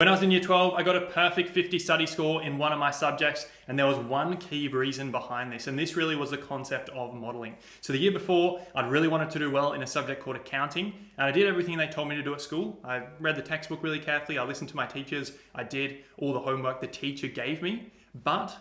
When I was in year 12, I got a perfect 50 study score in one of my subjects, and there was one key reason behind this, and this really was the concept of modeling. So the year before, I'd really wanted to do well in a subject called accounting, and I did everything they told me to do at school. I read the textbook really carefully, I listened to my teachers, I did all the homework the teacher gave me, but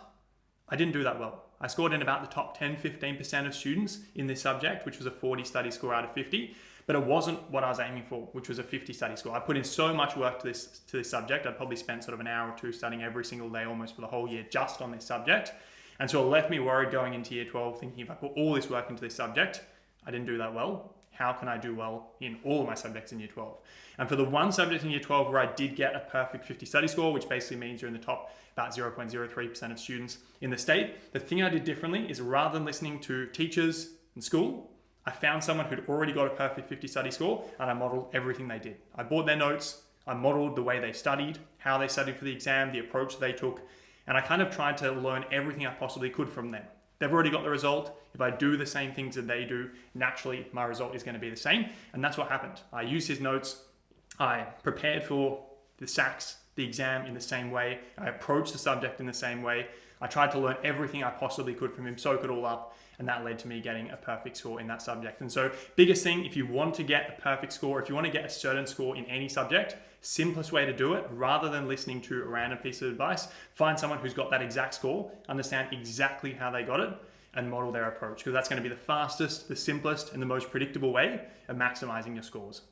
I didn't do that well. I scored in about the top 10-15% of students in this subject, which was a 40 study score out of 50. But it wasn't what I was aiming for, which was a 50 study score. I put in so much work to this subject. I'd probably spent sort of an hour or two studying every single day almost for the whole year just on this subject. And so it left me worried going into year 12, thinking if I put all this work into this subject, I didn't do that well. How can I do well in all of my subjects in year 12? And for the one subject in year 12 where I did get a perfect 50 study score, which basically means you're in the top about 0.03% of students in the state, the thing I did differently is rather than listening to teachers in school, I found someone who'd already got a perfect 50 study score and I modeled everything they did. I bought their notes, I modeled the way they studied, how they studied for the exam, the approach they took, and I kind of tried to learn everything I possibly could from them. They've already got the result. If I do the same things that they do, naturally my result is going to be the same. And that's what happened. I used his notes. I prepared for the SACs, the exam, in the same way. I approached the subject in the same way. I tried to learn everything I possibly could from him, soak it all up, and that led to me getting a perfect score in that subject. And so biggest thing, if you want to get a perfect score, if you want to get a certain score in any subject, simplest way to do it, rather than listening to a random piece of advice, find someone who's got that exact score, understand exactly how they got it, and model their approach, because that's going to be the fastest, the simplest, and the most predictable way of maximizing your scores.